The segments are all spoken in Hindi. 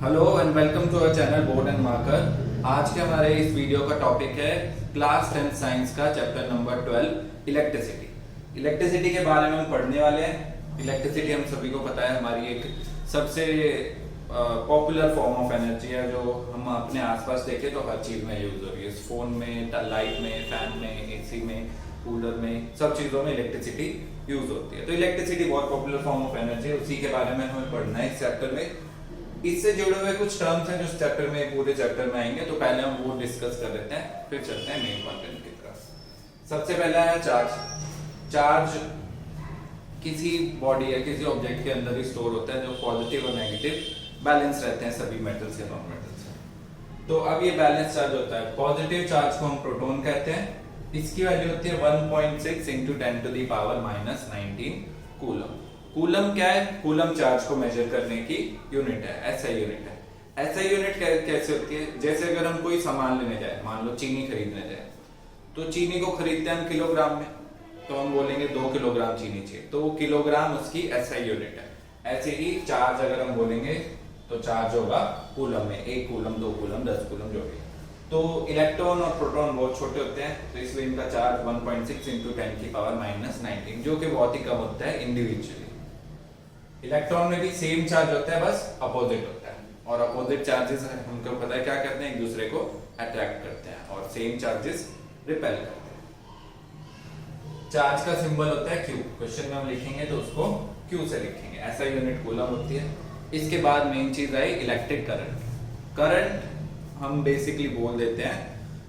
Hello and welcome to our channel board and marker. आज के हमारे इस वीडियो का टॉपिक है क्लास 10 साइंस का चैप्टर नंबर 12 इलेक्ट्रिसिटी। इलेक्ट्रिसिटी के बारे में हम पढ़ने वाले हैं। इलेक्ट्रिसिटी हम सभी को पता है हमारी एक सबसे पॉपुलर फॉर्म ऑफ एनर्जी है जो हम अपने आसपास देखें तो हर चीज में यूज हो रही है। फोन में, लाइट में, फैन में, एसी में, कूलर में, सब चीजों में इलेक्ट्रिसिटी यूज होती है। तो इलेक्ट्रिसिटी बहुत पॉपुलर फॉर्म ऑफ एनर्जी है, उसी के बारे में हमें पढ़ना है इस चैप्टर में। इससे जुड़े हुए कुछ टर्म्स हैं जो इस चैप्टर में, पूरे चैप्टर में आएंगे, तो पहले हम वो डिस्कस कर लेते हैं, फिर चलते हैं मेन कंटेंट की तरफ। सबसे पहला है चार्ज। चार्ज किसी बॉडी या किसी ऑब्जेक्ट के अंदर ही स्टोर होता है जो पॉजिटिव और नेगेटिव बैलेंस रहते हैं सभी मेटल्स या नॉन मेटल्स में। तो अब ये बैलेंस चार्ज होता है। पॉजिटिव चार्ज को हम प्रोटॉन कहते हैं। इसकी वैल्यू होती है 1.6 × 10⁻⁻19 कूलम। कूलम क्या है? कूलम चार्ज को मेजर करने की यूनिट है, एसआई यूनिट है। एसआई यूनिट कैसे होती है? जैसे अगर हम कोई सामान लेने जाए, मान लो चीनी खरीदने जाए, तो चीनी को खरीदते हैं हम किलोग्राम में, तो हम बोलेंगे 2 किलोग्राम चीनी चाहिए, तो वो किलोग्राम उसकी एसआई यूनिट है। ऐसे ही चार्ज अगर हम बोलेंगे तो चार्ज होगा कूलम में, 1 कूलम, 2 कूलम, 10 कूलम जो भी। तो इलेक्ट्रॉन और प्रोटॉन बहुत छोटे होते हैं, तो इसलिए इनका चार्ज 1.6 × 10⁻⁻19 जो कि बहुत ही कम होता है इंडिविजुअली। इलेक्ट्रॉन में भी सेम चार्ज होता है, बस अपोजिट होता है। और अपोजिट चार्जेस हमको पता है क्या करते हैं, एक दूसरे को अट्रैक्ट करते हैं, और सेम चार्जेस रिपेल करते हैं। चार्ज का सिंबल होता है Q। क्वेश्चन में हम लिखेंगे तो उसको Q से लिखेंगे। ऐसा यूनिट कूलम होती है। इसके बाद मेन चीज आई इलेक्ट्रिक करंट। करंट हम बेसिकली बोल देते हैं,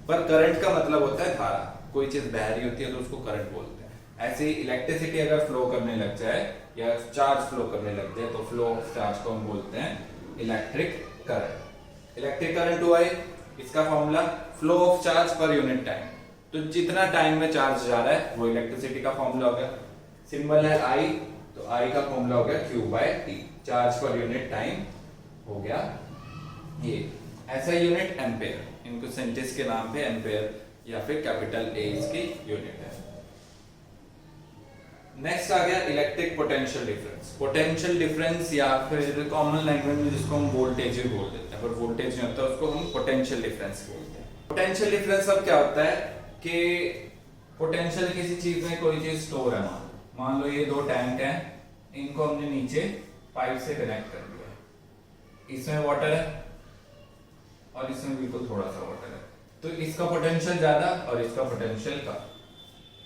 पर करंट का मतलब होता है धारा। कोई चीज बह रही होती है तो उसको करंट बोलते हैं। ऐसे ही इलेक्ट्रिसिटी अगर फ्लो करने लग जाए या चार्ज फ्लो करने लग जाए तो फ्लो ऑफ चार्ज को हम बोलते हैं इलेक्ट्रिक करंट। इलेक्ट्रिक करंट हुआ है, इसका formula flow of charge per unit time. तो जितना टाइम में चार्ज जा रहा है वो इलेक्ट्रिसिटी का फॉर्मूला हो गया। सिंबल है I, तो I का फॉर्मूला हो गया Q/T। Charge per unit time हो गया ये। ऐसा यूनिट एम्पेयर, इनको सेंटिस के नाम पे एम्पेयर या फिर कैपिटल A इसकी यूनिट है। नेक्स्ट आ गया electric potential difference. Potential difference या फिर कॉमन लैंग्वेज में जिसको हम वोल्टेज ही बोल देते हैं, पर वोल्टेज नहीं होता, उसको हम पोटेंशियल डिफरेंस बोलते हैं। पोटेंशियल डिफरेंस अब क्या होता है कि पोटेंशियल किसी चीज में कोई चीज स्टोर है, मान लो ये 2 टैंक हैं, इनको हमने नीचे पाइप से कनेक्ट कर दिया है। इसमें वाटर है और इसमें बिल्कुल थोड़ा सा वाटर है, तो इसका पोटेंशियल ज्यादा और इसका पोटेंशियल कम।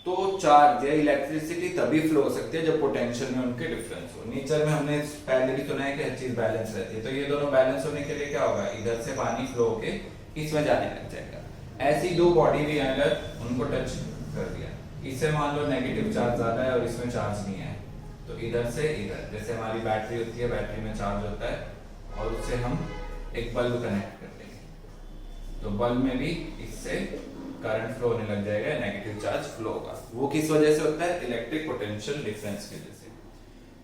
तो चार्ज या इलेक्ट्रिसिटी तभी फ्लो हो सकती है जब पोटेंशियल में उनके डिफरेंस हो। नेचर में हमने पहले भी सुना है कि हर चीज बैलेंस रहती है, तो ये दोनों बैलेंस होने के लिए क्या होगा, इधर से पानी फ्लो होके इसमें जाने लग जाएगा। ऐसी 2 बॉडी भी अगर उनको टच कर दिया, इससे मान लो नेगेटिव चार्ज ज्यादा है और इसमें चार्ज नहीं है, तो इधर से इधर, जैसे हमारी बैटरी होती है, बैटरी में चार्ज होता है और उससे हम एक बल्ब कनेक्ट कर देंगे, तो बल्ब में भी इससे करंट फ्लो होने लग जाएगा, नेगेटिव चार्ज फ्लो होगा। वो किस वजह से होता है? इलेक्ट्रिक पोटेंशियल डिफरेंस की वजह से।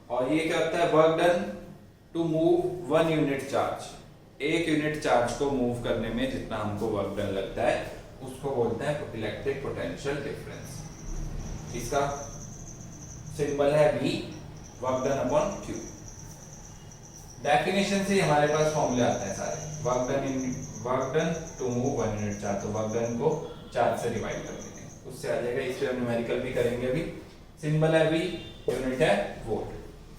और ये क्या होता है? Work done to move 1 unit charge. 1 unit charge को मूव करने में जितना हमको वर्क डन लगता है उसको बोलते हैं इलेक्ट्रिक पोटेंशियल डिफरेंस। इसका सिंबल है V, work done upon Q। Definition से हमारे पास फॉर्मूले आते हैं सारे। Work done to move 1 unit charge, तो वर्क डन को 4 से डिवाइड कर देंगे, उससे आ जाएगा। इस पे हम न्यूमेरिकल भी करेंगे अभी। सिंबल है V, यूनिट है वोल्ट।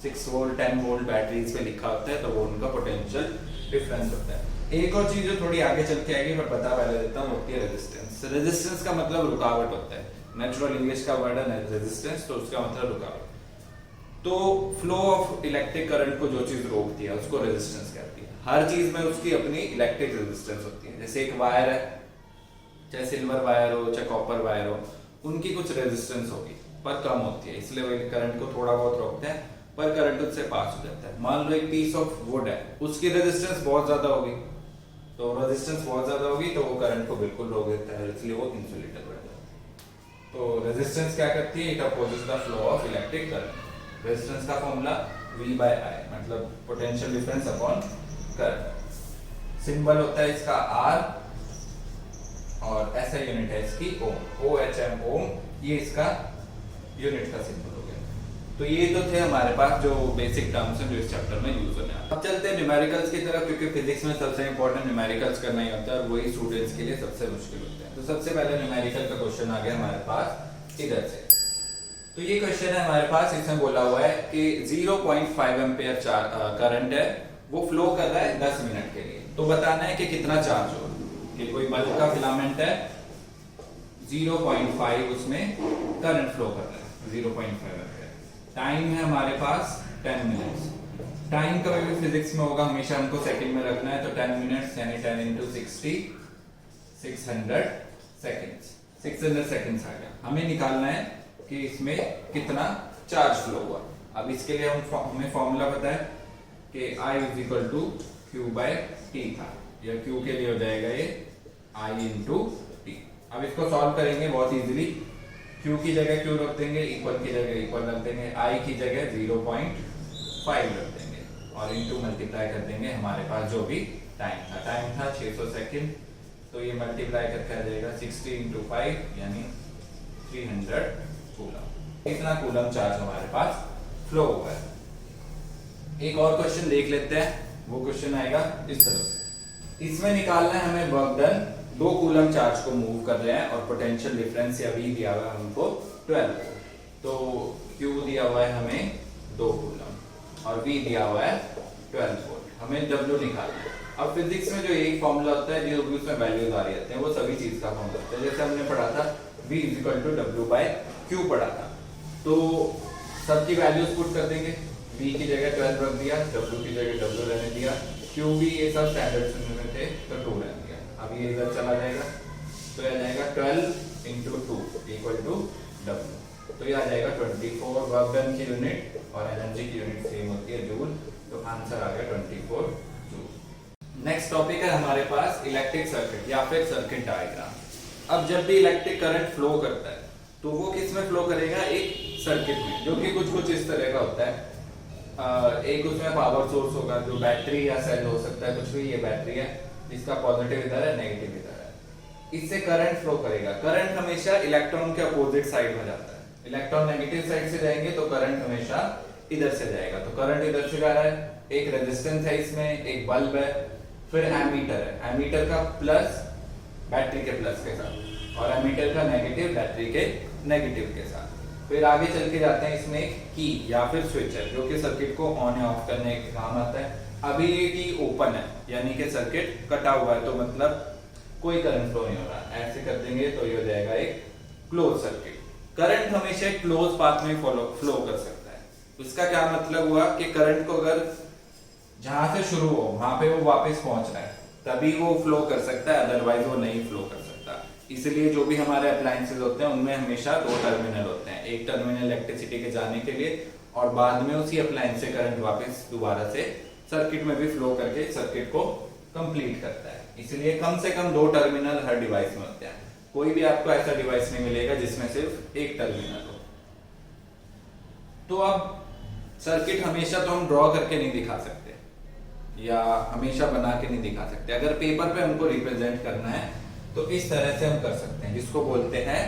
6 वोल्ट, 10 वोल्ट बैटरीज पे लिखा होता है, तो वो उनका पोटेंशियल डिफरेंस होता है। एक और चीज जो थोड़ी आगे चल के आएगी पर पता पहले देता हूँ, होती है रेजिस्टेंस। रेजिस्टेंस का मतलब रुकावट होता है। नेचुरल इंग्लिश का वर्ड है रेजिस्टेंस, तो उसका मतलब रुकावट। तो फ्लो ऑफ इलेक्ट्रिक करंट को जो चीज रोकती है उसको रेजिस्टेंस कहती है। हर चीज में उसकी अपनी इलेक्ट्रिक रेजिस्टेंस होती है। जैसे एक वायर है, चाहे सिल्वर वायर हो चाहे कॉपर वायर हो, उनकी कुछ रेजिस्टेंस होगी पर कम होती है, इसलिए वो करंट को थोड़ा बहुत रोकते हैं, पर करंट उससे पास हो जाता है। मान लो एक पीस ऑफ वुड है, उसकी रेजिस्टेंस बहुत ज्यादा होगी, तो रेजिस्टेंस बहुत ज्यादा होगी तो वो करंट को बिल्कुल रोक देता है, इसलिए वो इंसुलेटर बन जाता है। तो रेजिस्टेंस क्या करती है? It opposes the flow of electric current. Resistance का फॉर्मूला V/I, मतलब potential difference upon current. Symbol होता है इसका R और ऐसा यूनिट है इसकी ओम, OHM ओम, ये इसका यूनिट का सिंबल हो गया। तो ये तो थे हमारे पास जो बेसिक टर्म्स हैं जो इस चैप्टर में यूज होने हैं। अब चलते हैं न्यूमेरिकल्स की तरफ, क्योंकि फिजिक्स में सबसे इंपॉर्टेंट न्यूमेरिकल्स करना ही होता है और वही स्टूडेंट्स के लिए सबसे मुश्किल होता है। तो सबसे पहले न्यूमेरिकल का क्वेश्चन आ गया हमारे पास इधर से। तो ये क्वेश्चन है हमारे पास, इसमें बोला हुआ है कि 0.5 एम्पियर करंट है, वो फ्लो कर रहा है 10 मिनट के लिए। तो बताना है कि कितना चार्ज होगा। कि कोई बल्ब का फिलामेंट है, 0.5 उसमें करंट फ्लो कर रहा है, 0.5 एम्पियर। टाइम है हमारे पास 10 मिनट्स। टाइम कभी भी फिजिक्स में होगा हमेशा हमको सेकंड में रखना है, तो 10 मिनट्स यानी 10 into 60, 600 सेकंड्स। 600 सेकंड्स आ गया। हमें निकालना है कि इसमें कितना चार्ज फ्लो हुआ। अब इसके लिए हमें फॉर्मूला पता है कि I is equal to Q by T था, या Q के लिए हो जाएगा ये I इंटू T। अब इसको सॉल्व करेंगे बहुत इजीली। Q की जगह Q रख देंगे, इक्वल की जगह इक्वल रख देंगे, I की जगह 0.5 रख देंगे और इंटू मल्टीप्लाई कर देंगे हमारे पास जो भी टाइम था। टाइम था 600 सेकंड, तो ये मल्टीप्लाई करके आ जाएगा 60 into 5 यानी 300 कूलम। इतना कूलम चार्ज हमारे पास फ्लो हुआ है। एक और क्वेश्चन देख लेते हैं। वो क्वेश्चन आएगा इस तरह से। इसमें निकालना है हमें वर्क डन। 2 कूलम चार्ज को मूव कर रहे हैं और पोटेंशियल डिफरेंस या V दिया हुआ है हमको 12। तो Q दिया हुआ है हमें 2 कूलम और V दिया हुआ है 12 वोल्ट। हमें W निकालना है। अब फिजिक्स में जो एक फॉर्मूला होता है, जो भी उसमें वैल्यूज आ रही होती हैं, वो सभी चीज का फॉर्मूला होता है। जैसे हमने पढ़ा था V is equal to W by Q पढ़ा था, तो सबकी वैल्यूज पुट कर देंगे। V की जगह 12 रख दिया, W की जगह W रहने दिया, Q भी ये सब स्टैंडर्ड में थे तो 2 रहने दिया। अब ये इधर चला जाएगा तो ये आ जाएगा 12 into 2 इक्वल टू W। तो ये आ जाएगा 24 वर्क डन की यूनिट और एनर्जी की यूनिट सेम होती है जूल। तो आंसर आ गया 24 जूल। नेक्स्ट टॉपिक है हमारे पास इलेक्ट्रिक सर्किट या फिर सर्किट डायग्राम। अब जब भी इलेक्ट्रिक करंट फ्लो करता है तो वो किस में फ्लो करेगा, एक सर्किट में, जो कि कुछ इस तरह का होता है। एक उसमें पावर सोर्स होगा जो बैटरी या सेल हो सकता है, कुछ भी। ये बैटरी है जिसका पॉजिटिव इधर है, नेगेटिव इधर है। इससे करंट फ्लो करेगा। करंट हमेशा इलेक्ट्रॉन के अपोजिट साइड में जाता है। इलेक्ट्रॉन नेगेटिव साइड से जाएंगे तो करंट हमेशा इधर से जाएगा। तो करंट इधर से जा रहा है, एक रेजिस्टेंस है इसमें, एक बल्ब है, फिर एमीटर है। एमीटर का प्लस बैटरी के प्लस के साथ और एमीटर का नेगेटिव बैटरी के नेगेटिव के साथ। फिर आगे चल के जाते हैं, इसमें एक की या फिर स्विच है जो कि सर्किट को ऑन या ऑफ करने के काम आता है। अभी ये की ओपन है यानी कि सर्किट कटा हुआ है, तो मतलब कोई करंट फ्लो नहीं हो रहा। ऐसे कर देंगे तो ये हो जाएगा एक क्लोज सर्किट। करंट हमेशा क्लोज पाथ में फ्लो कर सकता है। इसका क्या मतलब हुआ कि करंट को अगर जहां से शुरू हो वहां पे वो वापस पहुंच रहा है तभी वो फ्लो कर सकता है, अदरवाइज वो नहीं फ्लो कर सकता। इसलिए जो भी हमारे अप्लायंसेस होते हैं उनमें हमेशा 2 टर्मिनल होते हैं। एक टर्मिनल इलेक्ट्रिसिटी के जाने के लिए और बाद में उसी अप्लायंस से करंट वापस दोबारा से सर्किट में भी फ्लो करके सर्किट को कंप्लीट करता है। इसलिए कम से कम 2 टर्मिनल हर डिवाइस में होते हैं। कोई भी आपको ऐसा डिवाइस नहीं मिलेगा जिसमें सिर्फ एक टर्मिनल हो। तो अब सर्किट हमेशा तो हम ड्रॉ करके नहीं दिखा सकते या हमेशा बना के नहीं दिखा सकते। अगर पेपर पे हमको रिप्रेजेंट करना है तो इस तरह से हम कर सकते हैं, जिसको बोलते हैं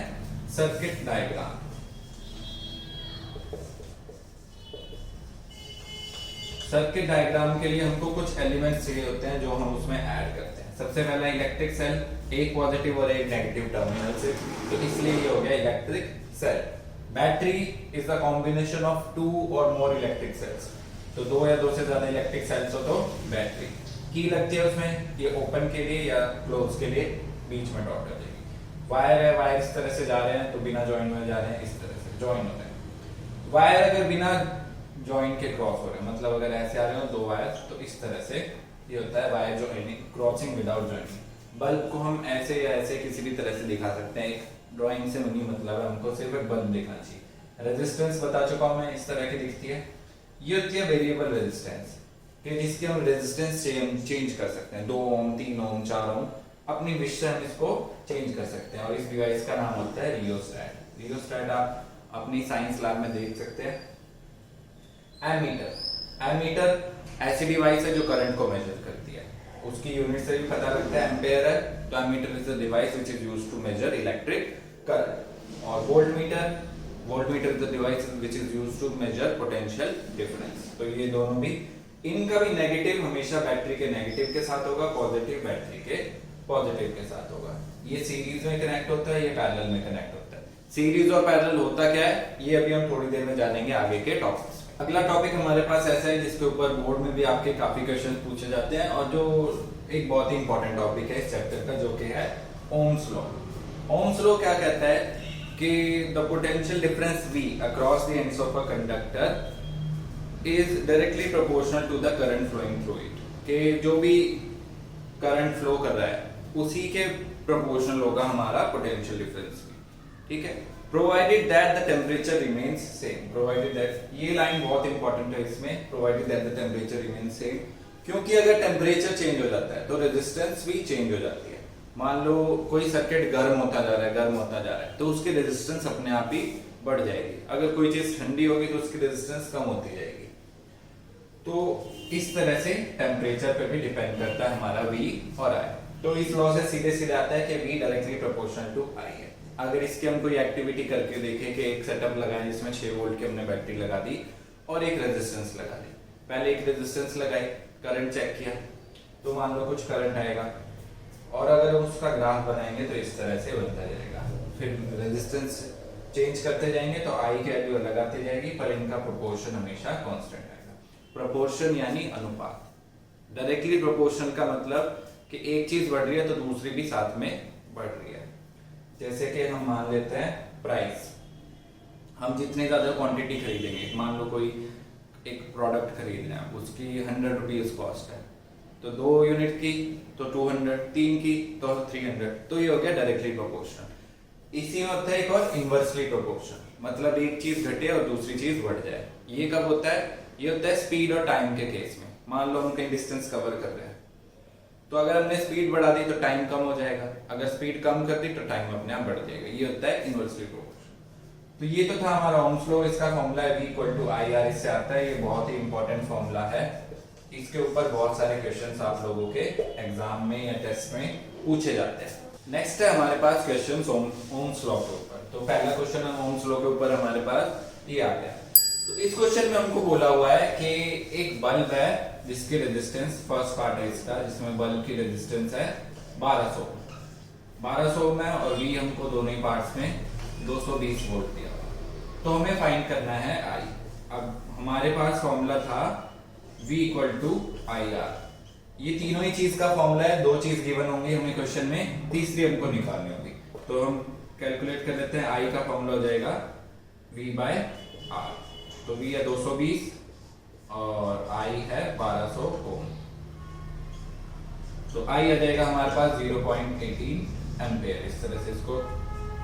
सर्किट डायग्राम। सर्किट डायग्राम के लिए हमको कुछ एलिमेंट्स चाहिए होते हैं जो हम उसमें ऐड करते हैं। सबसे पहला इलेक्ट्रिक सेल, एक पॉजिटिव और एक नेगेटिव टर्मिनल से, तो इसलिए ये हो गया electric cell. Battery is the combination of 2 और मोर इलेक्ट्रिक सेल्स, तो 2 या 2 से ज्यादा इलेक्ट्रिक सेल्स हो तो बैटरी। की लगती है उसमें, ये ओपन के लिए या क्लोज के लिए बीच में डॉट हो जाएगी। वायर है, वायर इस तरह से जा रहे हैं तो बिना जॉइन में जा रहे हैं, इस तरह से जॉइन हो रहे हैं। वायर अगर बिना जॉइन के क्रॉस हो रहे हैं, मतलब अगर ऐसे आ रहे हो 2 वायर, तो इस तरह से ये होता है wire joining, crossing without joining. Bulb को हम ऐसे या ऐसे किसी भी तरह से दिखा सकते हैं। एक ड्राइंग से नहीं मतलब है, हमको सिर्फ एक बल्ब दिखना चाहिए। रेजिस्टेंस बता चुका हूं मैं, इस तरह की दिखती है। ये होती है वेरिएबल रेजिस्टेंस, कि जिसके हम रेजिस्टेंस चेंज कर सकते हैं। 2 ओम, 3 ओम, 4 ओम, अपनी विश से हम इसको चेंज कर सकते हैं। और इस डिवाइस का नाम होता है रियोस्टैट। रियोस्टैट आप अपनी साइंस लैब में देख सकते हैं। एमीटर, एमीटर ऐसी डिवाइस है जो करंट को मेजर करती है। उसकी यूनिट से भी पता लगता है, एम्पेयर है, तो ammeter is a device which is used to measure electric current. और voltmeter voltmeter is the device which is used to measure potential difference. तो ये दोनों भी, इनका भी नेगेटिव हमेशा बैटरी के नेगेटिव के साथ होगा, पॉजिटिव बैटरी के पॉजिटिव के साथ होगा। ये सीरीज में कनेक्ट होता है, ये पैरेलल में कनेक्ट होता है। सीरीज और पैरेलल होता क्या है ये अभी हम थोड़ी देर में जानेंगे आगे के टॉपिक्स में। अगला टॉपिक हमारे पास ऐसा है जिसके ऊपर बोर्ड में भी आपके काफी क्वेश्चन पूछे जाते हैं और जो एक बहुत ही इंपॉर्टेंट टॉपिक है इस चैप्टर का, जो कि है ओम्स लॉ। ओम्स लॉ क्या कहता है कि the potential difference V across the ends of a conductor is directly proportional to the current flowing through it. कि जो भी करंट फ्लो कर रहा है उसी के प्रोपोर्शनल होगा हमारा पोटेंशियल डिफरेंस भी, ठीक है। Provided that the temperature remains same, provided that, ये लाइन बहुत इंपॉर्टेंट है इसमें, provided that the temperature remains same, क्योंकि अगर टेम्परेचर चेंज हो जाता है तो रेजिस्टेंस भी चेंज हो जाती है। मान लो कोई सर्किट गर्म होता जा रहा है तो उसकी रेजिस्टेंस अपने आप ही बढ़ जाएगी। अगर कोई चीज ठंडी होगी तो उसकी रेजिस्टेंस कम होती जाएगी। तो इस तरह से टेम्परेचर पे भी डिपेंड करता है हमारा V और I। तो इस लॉ से सीधे सीधे आता है कि V directly proportional to I है। अगर इसकी हम कोई एक्टिविटी करके देखें कि एक सेटअप लगाएं जिसमें 6 वोल्ट की हमने बैटरी लगा दी और एक रेजिस्टेंस लगा दी। पहले एक रेजिस्टेंस लगाई, करंट चेक किया तो मान लो कुछ करंट आएगा और अगर उसका ग्राफ बनाएंगे तो इस तरह से बनता जाएगा। फिर रेजिस्टेंस चेंज करते जाएंगे तो I की वैल्यू अलग आती जाएगी, पर इनका प्रोपोर्शन हमेशा कांस्टेंट आएगा। प्रोपोर्शन यानी अनुपात। डायरेक्टली प्रोपोर्शनल का मतलब कि एक चीज बढ़ रही है तो दूसरी भी साथ में बढ़ रही है। जैसे कि हम मान लेते हैं प्राइस, हम जितने ज्यादा क्वांटिटी खरीदेंगे, मान लो कोई एक प्रोडक्ट खरीद रहे हैं, उसकी 100 रुपीज कॉस्ट है, तो 2 यूनिट की तो 200, 3 की तो 300, तो ये हो गया डायरेक्टली प्रोपोर्शनल। इसी में होता है एक और इनवर्सली प्रोपोर्शनल, मतलब एक चीज घटे और दूसरी चीज बढ़ जाए। ये कब होता है? ये होता है स्पीड और टाइम के केस में। मान लो हम कहीं डिस्टेंस कवर कर रहे हैं तो अगर हमने स्पीड बढ़ा दी तो टाइम कम हो जाएगा, अगर स्पीड कम कर दी तो टाइम अपने आप बढ़ जाएगा। ये होता है इनवर्सली प्रोपोर्शनल। तो ये तो था हमारा ओम्स लॉ, इसका फॉर्मूला है V = IR, इससे आता है। ये बहुत ही इंपॉर्टेंट फॉर्मूला है, इसके ऊपर बहुत सारे क्वेश्चंस आप लोगों के एग्जाम में या टेस्ट में पूछे जाते हैं। नेक्स्ट है हमारे पास क्वेश्चंस ओम्स लॉ के ऊपर। तो पहला क्वेश्चन है ओम्स लॉ के ऊपर हमारे पास ये आ गया। तो इस क्वेश्चन में हमको बोला हुआ है कि एक बल्ब है जिसकी रेजिस्टेंस, फर्स्ट पार्ट है इसका, जिसमें बल्ब की रेजिस्टेंस है 1200 में और V हमको दोनों ही पार्ट्स में 220 वोल्ट दिया हुआ। तो हमें फाइंड करना है I। अब हमारे पास फॉर्मूला था V = IR। ये तीनों ही चीज का फॉर्मूला है, 2 चीज गिवन होंगी हमें क्वेश्चन में, तीसरी हमको निकालनी होगी। तो हम कैलकुलेट कर लेते हैं। I का फॉर्मूला हो जाएगा V/R। तो V है 220 और I है 1200 ओम। तो I आ जाएगा हमारे पास 0.18 एम्पेयर। इस तरह से इसको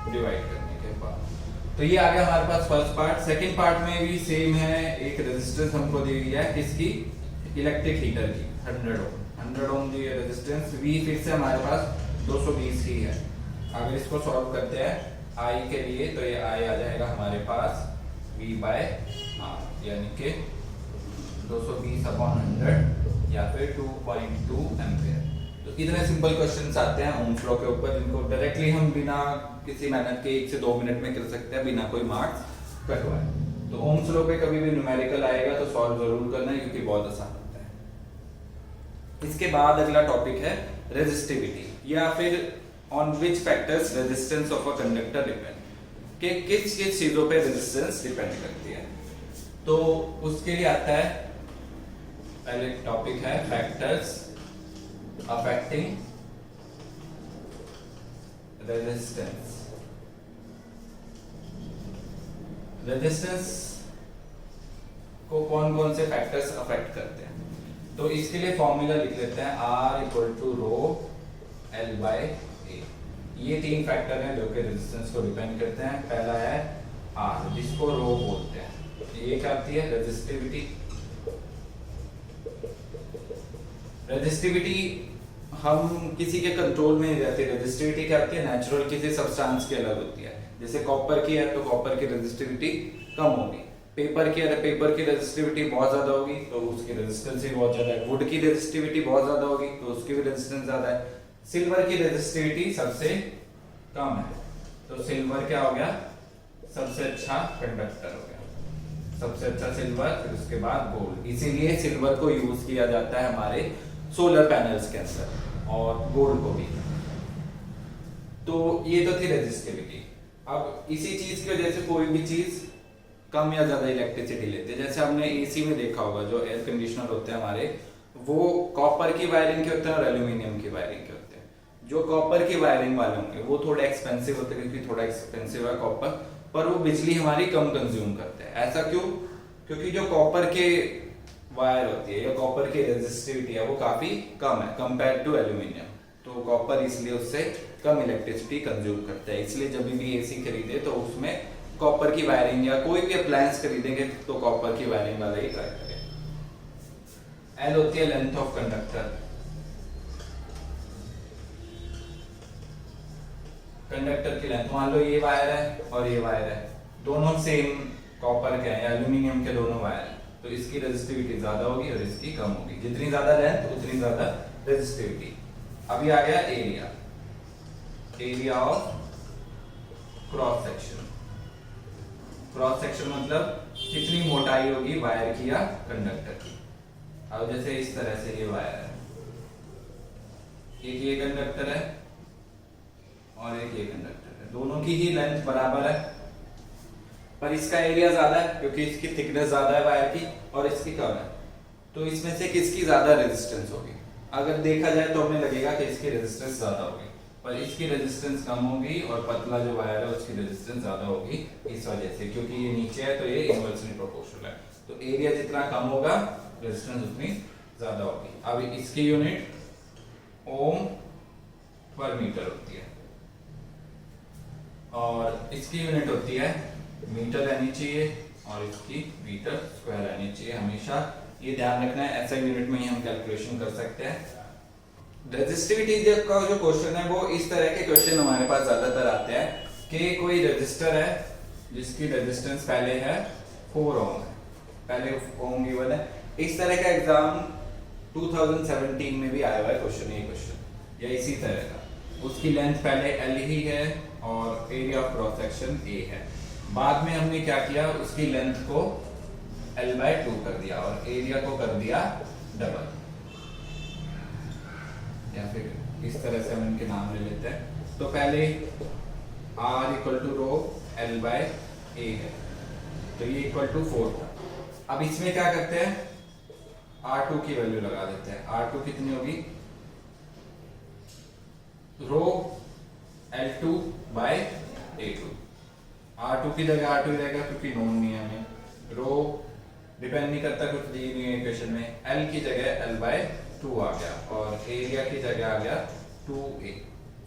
डिवाइड करने के बाद तो ये आ गया हमारे पास फर्स्ट पार्ट। सेकंड पार्ट में भी सेम है, एक रेजिस्टेंस हमको दी हुई है किसकी, इलेक्ट्रिक हीटर की, 100 ओम दी है रेजिस्टेंस। V फिर से हमारे पास 220 ही है। अगर इसको सॉल्व करते हैं I के लिए तो ये I आ जाएगा हमारे पास V/R, यानी कि 220/100 या फिर 2.2 एम्पेयर। तो इतने सिंपल क्वेश्चंस आते हैं ओम्स लॉ के ऊपर, जिनको डायरेक्टली हम बिना किसी मेहनत के 1 से 2 मिनट में कर सकते हैं, बिना कोई मार्क्स कटवाए। तो ओम्स लॉ पे कभी भी न्यूमेरिकल आएगा तो सॉल्व जरूर करना है, क्योंकि बहुत आसान होता है। इसके बाद अगला टॉपिक है रेजिस्टिविटी, या फिर on which factors resistance of a conductor depend, कि किस किस चीजों पे रेजिस्टेंस डिपेंड करती है। तो उसके लिए आता है, पहले टॉपिक है फैक्टर्स अफेक्टिंग रेजिस्टेंस। रेजिस्टेंस को कौन कौन से फैक्टर्स अफेक्ट करते हैं, तो इसके लिए फॉर्मूला लिख लेते हैं R = ρ L/A। ये 3 फैक्टर हैं जो कि रेजिस्टेंस को डिपेंड करते हैं। पहला है R, जिसको रो बोलते हैं। ये क्या आती है, रेजिस्टिविटी। रेजिस्टिविटी हम किसी के कंट्रोल में नहीं रहती। रेजिस्टिविटी क्या होती है, नेचुरल किसी सब्सटेंस की अलग होती है। जैसे कॉपर की है तो कॉपर की रेजिस्टिविटी कम होगी। पेपर की है, पेपर की रेजिस्टिविटी बहुत ज्यादा होगी तो उसकी रेजिस्टेंस भी बहुत ज्यादा है। वुड की रेजिस्टिविटी बहुत ज्यादा होगी तो उसकी भी रेजिस्टेंस ज्यादा है। सिल्वर की रेजिस्टिविटी सबसे कम है, तो सिल्वर क्या हो गया, सबसे अच्छा कंडक्टर हो गया, सबसे अच्छा सिल्वर, फिर उसके बाद गोल्ड। इसीलिए सिल्वर को यूज किया जाता है हमारे सोलर पैनल्स के अंदर और गोल्ड को भी। तो ये तो थी रेजिस्टिविटी। अब इसी चीज की वजह से कोई भी चीज कम या ज्यादा इलेक्ट्रिसिटी लेते हैं। जैसे हमने एसी में देखा होगा, जो एयर कंडीशनर होते हैं हमारे, वो कॉपर की वायरिंग के होते हैं और एल्यूमिनियम की वायरिंग के होते हैं। जो कॉपर की वायरिंग वाले होंगे वो थोड़े एक्सपेंसिव होते हैं, क्योंकि थोड़ा एक्सपेंसिव है कॉपर, पर वो बिजली हमारी कम कंज्यूम करते हैं। ऐसा क्यों? क्योंकि जो कॉपर के वायर होती है या कॉपर की रेजिस्टिविटी है वो काफी कम है कंपेयर टू एल्यूमिनियम। तो कॉपर इसलिए उससे कम इलेक्ट्रिसिटी कंज्यूम करता है। इसलिए जब भी एसी खरीदे तो उसमें कॉपर की वायरिंग या कोई भी अप्लायंस खरीदेंगे तो कॉपर की वायरिंग वाला ही ट्राई करें। एल होती है लेंथ ऑफ कंडक्टर। कंडक्टर की लेंथ, मान लो ये वायर है और ये वायर है, दोनों सेम कॉपर के हैं या एल्यूमिनियम के दोनों वायर हैं, तो इसकी रेजिस्टिविटी ज्यादा होगी और इसकी कम होगी। जितनी ज्यादा लेंथ उतनी ज्यादा रेजिस्टिविटी। अभी आ गया area, area of cross section. Cross section मतलब कितनी मोटाई होगी वायर की या कंडक्टर की। अब जैसे इस तरह से ये वायर है, एक ये कंडक्टर है और एक ये कंडक्टर है, दोनों की ही लेंथ बराबर है, पर इसका एरिया ज्यादा है क्योंकि इसकी थिकनेस ज्यादा है वायर की और इसकी कम है। तो इसमें से किसकी ज्यादा रेजिस्टेंस होगी? अगर देखा जाए तो हमें लगेगा कि इसकी रेजिस्टेंस ज्यादा होगी, पर इसकी रेजिस्टेंस कम होगी और पतला जो वायर है उसकी रेजिस्टेंस ज्यादा होगी, इस वजह से, क्योंकि ये नीचे है तो ये इनवर्सली प्रोपोर्शनल है। तो एरिया जितना कम होगा रेजिस्टेंस उतनी ज्यादा होगी। अब इसकी यूनिट ओम पर मीटर होती है और इसकी यूनिट होती है मीटर रहनी चाहिए और इसकी मीटर स्क्वायर रहनी चाहिए। हमेशा ये ध्यान रखना है, ऐसा यूनिट में ही हम कैलकुलेशन कर सकते हैं। रेजिस्टिविटी का जो क्वेश्चन है वो इस तरह के क्वेश्चन हमारे पास ज्यादातर आते हैं कि कोई रजिस्टर है जिसकी रेजिस्टेंस पहले है 4 ओम है, पहले ओम गिवन है। इस तरह का एग्जाम 2017 में भी आया हुआ है क्वेश्चन, ये क्वेश्चन या इसी तरह का। उसकी लेंथ पहले एल ही है और area of cross section A है। बाद में हमने क्या किया, उसकी लेंथ को L/2 कर दिया और एरिया को कर दिया डबल, या फिर इस तरह से हम इनके नाम ले लेते हैं। तो पहले R equal to row L/A है, तो ये इक्वल टू 4 था। अब इसमें क्या करते हैं, R2 की वैल्यू लगा देते हैं। R2 कितनी होगी, रो L2/A2। R2 की जगह R2 रहेगा क्योंकि नोन नहीं है हमें, रो डिपेंड नहीं करता, कुछ दी नहीं है इक्वेशन में। L की जगह L/2 आ गया और एरिया की जगह आ गया 2A।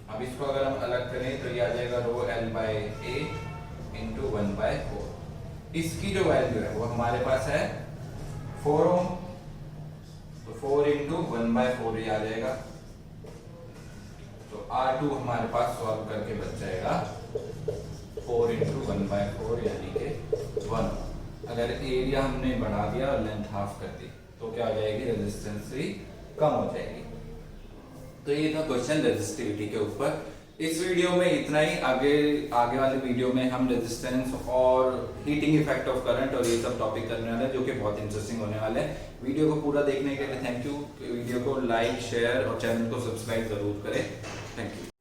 अब इसको अगर हम अलग करें तो ये आ जाएगा रो L/A इंटू 1/4। इसकी जो वैल्यू है वो हमारे पास है 4 ओम, तो 4 इंटू 1/4 ये आ जाएगा। तो R2 हमारे पास सॉल्व करके बच जाएगा 4 इंटू 1/4 यानी कि 1। अगर एरिया हमने बढ़ा दिया और लेंथ हाफ कर दी तो क्या हो जाएगी, रेजिस्टेंस भी कम हो जाएगी। तो ये था क्वेश्चन रेजिस्टिविटी के ऊपर। इस वीडियो में इतना ही। आगे वाले वीडियो में हम रेजिस्टेंस और हीटिंग इफेक्ट ऑफ करंट और ये सब टॉपिक करने वाले हैं, जो कि बहुत इंटरेस्टिंग होने वाले हैं। वीडियो को पूरा देखने के लिए थैंक यू। वीडियो को लाइक, शेयर और चैनल को सब्सक्राइब जरूर करें। Thank you.